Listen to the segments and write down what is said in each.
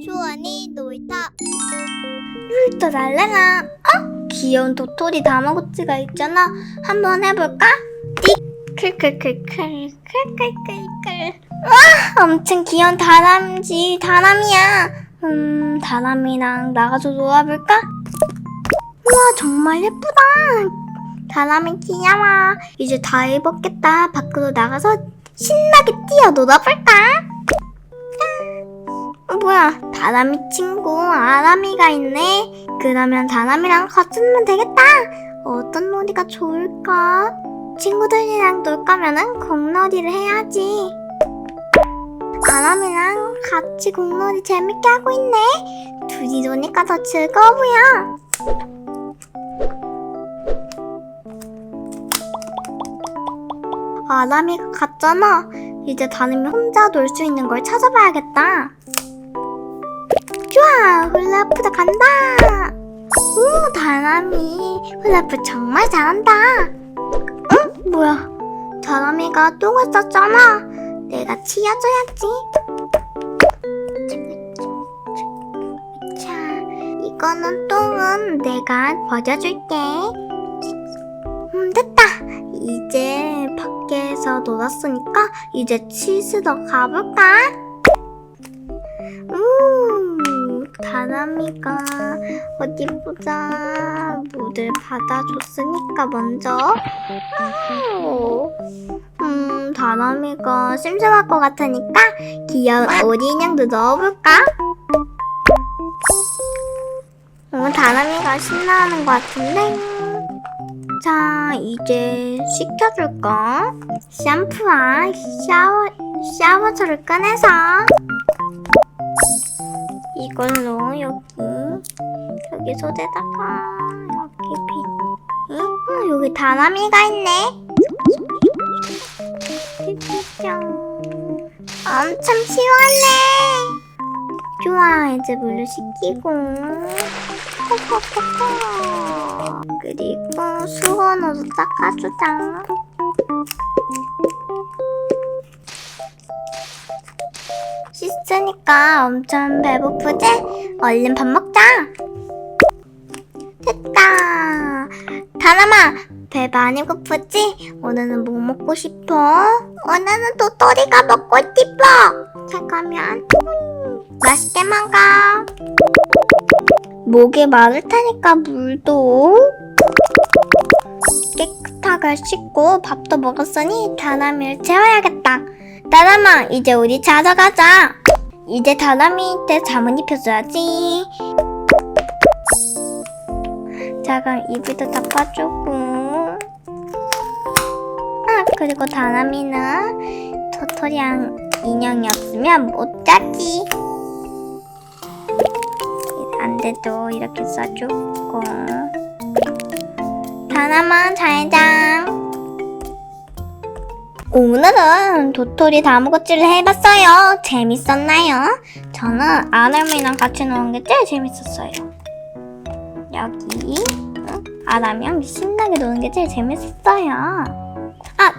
주원이 놀이터. 놀이터 날래나? 귀여운 도토리 다마고치가 있잖아. 한번 해볼까? 클클클클 와, 엄청 귀여운 다람쥐. 다람이랑 나가서 놀아볼까? 우와, 정말 예쁘다. 다람이 귀여워. 이제 다 입었겠다. 밖으로 나가서 신나게 뛰어 놀아볼까? 뭐야, 다람이 친구 아람이가 있네. 그러면 다람이랑 같이 놀면 되겠다. 어떤 놀이가 좋을까? 친구들이랑 놀 거면은 공놀이를 해야지. 아람이랑 같이 공놀이 재밌게 하고 있네. 둘이 노니까 더 즐거워 보여. 아람이가 갔잖아. 이제 다람이 혼자 놀 수 있는 걸 찾아봐야겠다. 좋아, 훌라후프다 간다. 오, 다람이 훌라후프 정말 잘한다. 응? 뭐야, 다람이가 똥을 쌌잖아. 내가 치워줘야지. 자, 이거는 똥은 내가 버려줄게. 됐다. 이제 밖에서 놀았으니까 이제 씻으러 가볼까? 다람이가 어디 보자. 물을 받아줬으니까 먼저. 다람이가 심심할 것 같으니까 귀여운 오리 인형도 넣어볼까? 다람이가 신나하는 것 같은데. 자, 이제 씻겨줄까? 샴푸와 샤워젤을 꺼내서 이걸로 여기 손에다가 여기 다람이가 있네. 엄청 시원해. 좋아, 이제 물로 씻기고 그리고 수건으로 닦아주자. 씻으니까 엄청 배고프지? 얼른 밥 먹자. 됐다. 다람아, 배 많이 고프지? 오늘은 뭐 먹고 싶어? 오늘은 도토리가 먹고 싶어. 잠깐만. 맛있게 먹어. 목이 마를 테니까 물도 깨끗하게 씻고 밥도 먹었으니 다람이를 재워야겠다. 다람아, 이제 우리 자러 가자. 이제 다람이한테 잠은 입혀줘야지. 자, 그럼 이불도 덮어주고. 그리고 다람이는 도토리랑 인형이 없으면 못 자지. 안대도 이렇게 써주고. 다람아, 잘 자. 오늘은 도토리 다마고치를 해봤어요. 재밌었나요? 저는 아람이랑 같이 노는 게 제일 재밌었어요. 여기 아람이랑 신나게 노는 게 제일 재밌었어요.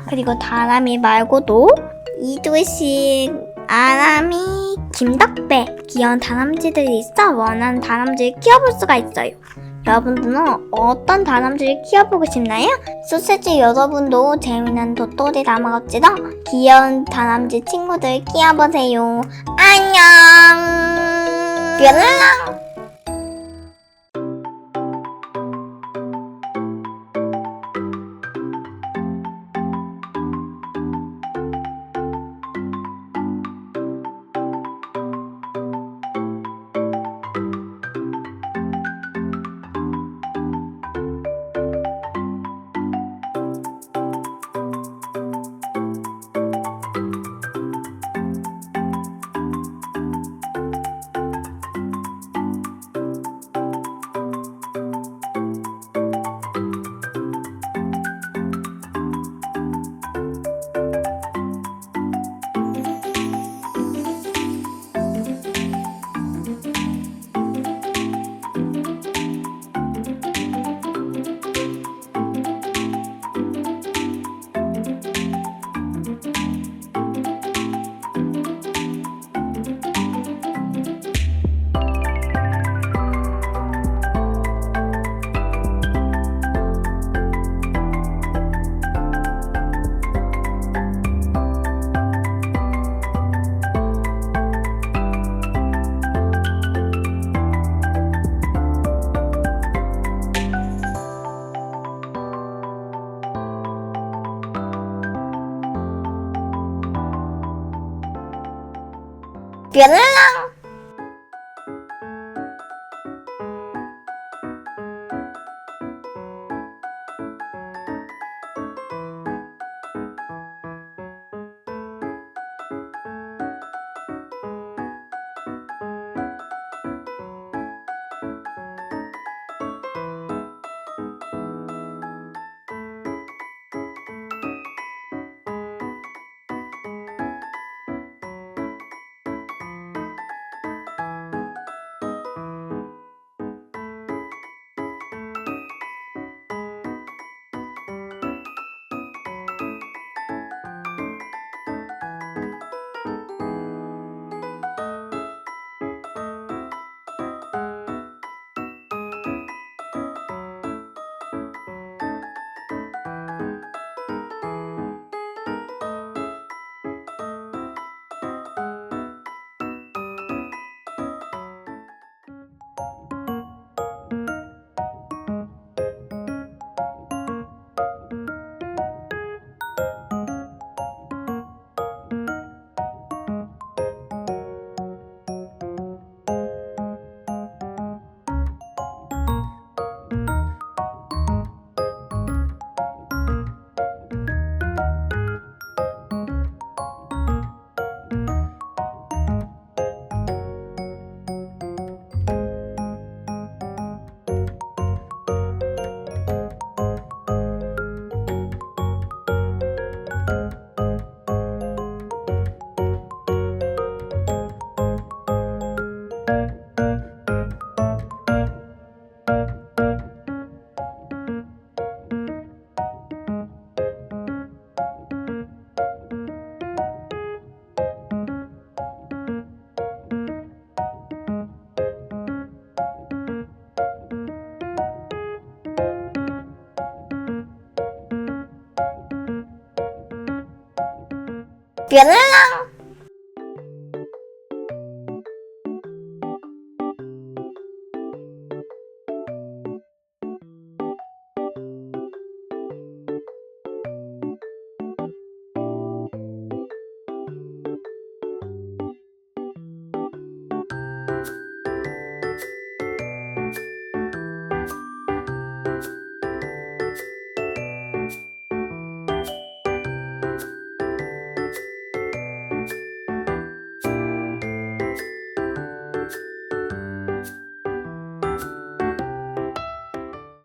그리고 다람이 말고도 이도식, 아람이, 김덕배 귀여운 다람쥐들이 있어 원하는 다람쥐를 키워볼 수가 있어요. 여러분들은 어떤 다람쥐를 키워보고 싶나요? 소세지 여러분도 재미난 도토리 다마고치로 귀여운 다람쥐 친구들 키워보세요. 안녕. 뾰로롱. 뾰랑. 뾰랑.